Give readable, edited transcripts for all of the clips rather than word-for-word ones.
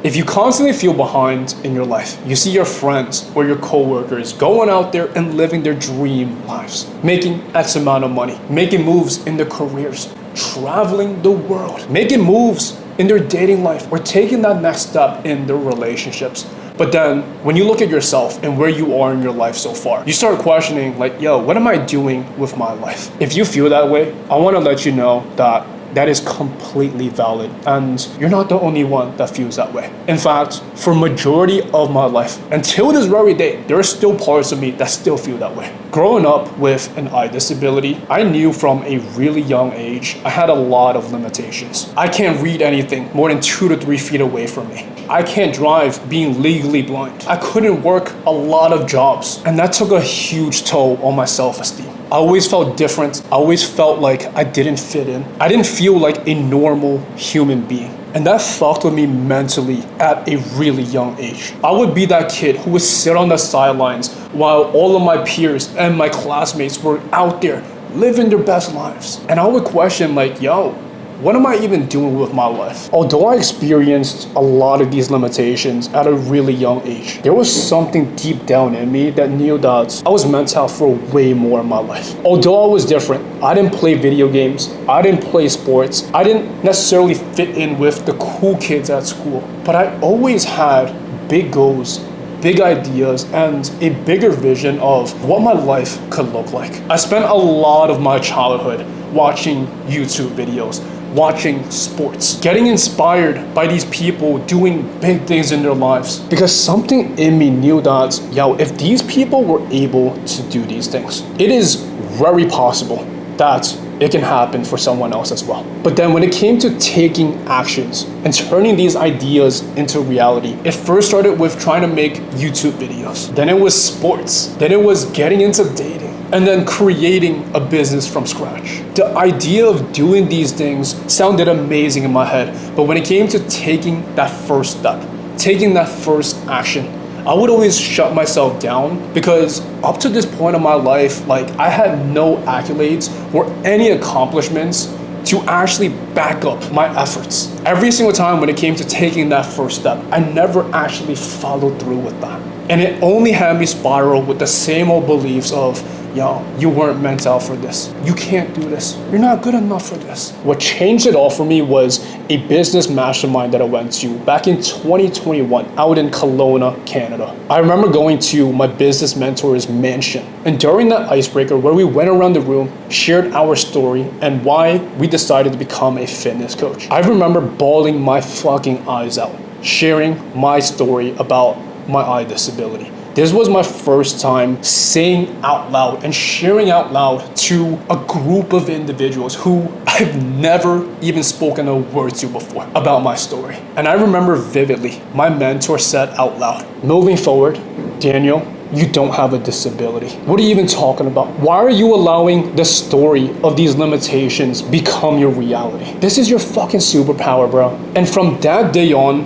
If you constantly feel behind in your life, you see your friends or your coworkers going out there and living their dream lives, making X amount of money, making moves in their careers, traveling the world, making moves in their dating life, or taking that next step in their relationships. But then when you look at yourself and where you are in your life so far, you start questioning like, yo, what am I doing with my life? If you feel that way, I want to let you know that that is completely valid, and you're not the only one that feels that way. In fact, for majority of my life, until this very day, there are still parts of me that still feel that way. Growing up with an eye disability, I knew from a really young age I had a lot of limitations. I can't read anything more than 2 to 3 feet away from me. I can't drive being legally blind. I couldn't work a lot of jobs, and that took a huge toll on my self-esteem. I always felt different. I always felt like I didn't fit in. I didn't feel like a normal human being. And that fucked with me mentally at a really young age. I would be that kid who would sit on the sidelines while all of my peers and my classmates were out there living their best lives. And I would question like, yo, what am I even doing with my life? Although I experienced a lot of these limitations at a really young age, there was something deep down in me that knew that I was meant to have for way more in my life. Although I was different, I didn't play video games, I didn't play sports, I didn't necessarily fit in with the cool kids at school, but I always had big goals, big ideas, and a bigger vision of what my life could look like. I spent a lot of my childhood watching YouTube videos, watching sports, getting inspired by these people doing big things in their lives, because something in me knew that, yo, if these people were able to do these things, it is very possible that it can happen for someone else as well. But then when it came to taking actions and turning these ideas into reality, it first started with trying to make YouTube videos. Then it was sports. Then it was getting into dating. And then creating a business from scratch. The idea of doing these things sounded amazing in my head, but when it came to taking that first step, taking that first action, I would always shut myself down, because up to this point in my life, like, I had no accolades or any accomplishments to actually back up my efforts. Every single time when it came to taking that first step, I never actually followed through with that. And it only had me spiral with the same old beliefs of, yo, you weren't meant out for this. You can't do this. You're not good enough for this. What changed it all for me was a business mastermind that I went to back in 2021 out in Kelowna, Canada. I remember going to my business mentor's mansion, and during that icebreaker where we went around the room, shared our story and why we decided to become a fitness coach. I remember bawling my fucking eyes out, sharing my story about my eye disability. This was my first time saying out loud and sharing out loud to a group of individuals who I've never even spoken a word to before about my story. And I remember vividly, my mentor said out loud, moving forward, Daniel, you don't have a disability. What are you even talking about? Why are you allowing the story of these limitations become your reality? This is your fucking superpower, bro. And from that day on,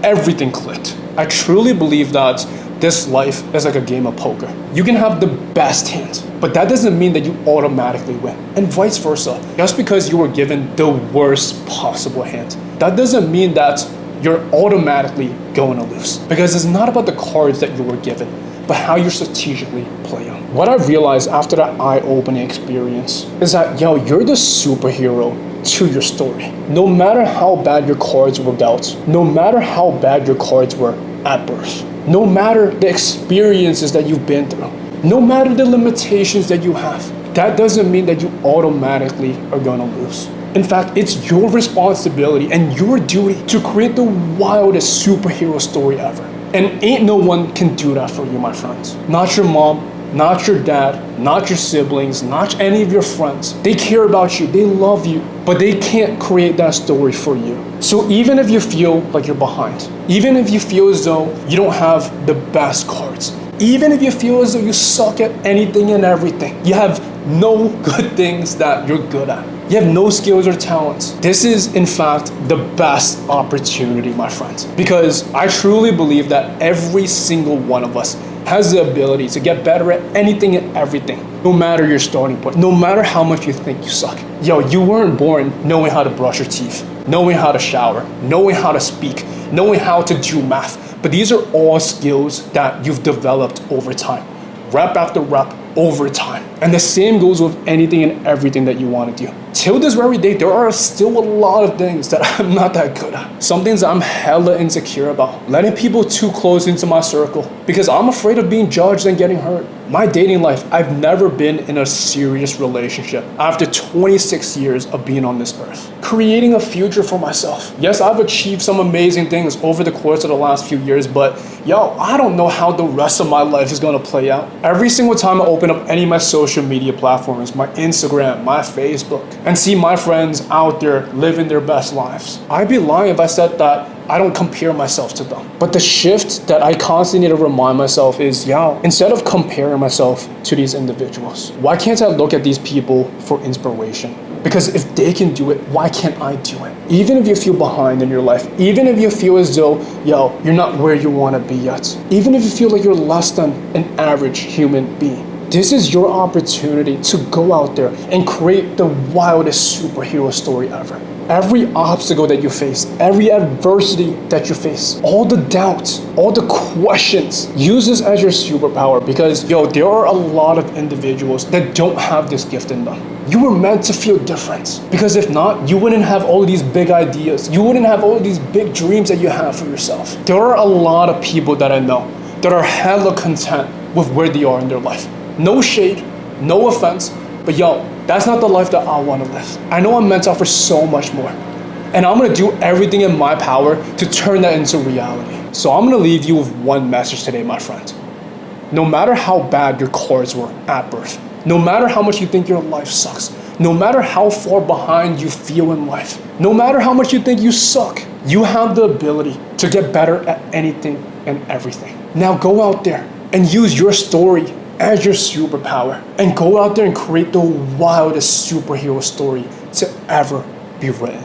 everything clicked. I truly believe that this life is like a game of poker. You can have the best hand, but that doesn't mean that you automatically win, and vice versa. Just because you were given the worst possible hand, that doesn't mean that you're automatically going to lose, because it's not about the cards that you were given, but how you strategically play them. What I realized after that eye-opening experience is that, yo, you're the superhero to your story. No matter how bad your cards were dealt, no matter how bad your cards were at birth, no matter the experiences that you've been through, no matter the limitations that you have, that doesn't mean that you automatically are gonna lose. In fact, it's your responsibility and your duty to create the wildest superhero story ever. And ain't no one can do that for you, my friends. Not your mom, not your dad, not your siblings, not any of your friends. They care about you, they love you, but they can't create that story for you. So even if you feel like you're behind, even if you feel as though you don't have the best cards, even if you feel as though you suck at anything and everything, you have no good things that you're good at, you have no skills or talents, this is in fact the best opportunity, my friends. Because I truly believe that every single one of us has the ability to get better at anything and everything, no matter your starting point, no matter how much you think you suck. Yo, you weren't born knowing how to brush your teeth, knowing how to shower, knowing how to speak, knowing how to do math. But these are all skills that you've developed over time, rep after rep, over time. And the same goes with anything and everything that you want to do. Till this very day, there are still a lot of things that I'm not that good at. Some things I'm hella insecure about. Letting people too close into my circle because I'm afraid of being judged and getting hurt. My dating life, I've never been in a serious relationship after 26 years of being on this earth. Creating a future for myself. Yes, I've achieved some amazing things over the course of the last few years, but I don't know how the rest of my life is gonna play out. Every single time I open up any of my social media platforms, my Instagram, my Facebook, and see my friends out there living their best lives, I'd be lying if I said that I don't compare myself to them. But the shift that I constantly need to remind myself is, instead of comparing myself to these individuals, why can't I look at these people for inspiration? Because if they can do it, why can't I do it? Even if you feel behind in your life, even if you feel as though, you're not where you want to be yet, even if you feel like you're less than an average human being, this is your opportunity to go out there and create the wildest superhero story ever. Every obstacle that you face, every adversity that you face, all the doubts, all the questions, use this as your superpower because, there are a lot of individuals that don't have this gift in them. You were meant to feel different because if not, you wouldn't have all these big ideas. You wouldn't have all these big dreams that you have for yourself. There are a lot of people that I know that are hella content with where they are in their life. No shade, no offense, but that's not the life that I want to live. I know I'm meant to offer so much more. And I'm going to do everything in my power to turn that into reality. So I'm going to leave you with one message today, my friend. No matter how bad your cards were at birth, no matter how much you think your life sucks, no matter how far behind you feel in life, no matter how much you think you suck, you have the ability to get better at anything and everything. Now go out there and use your story as your superpower and go out there and create the wildest superhero story to ever be written.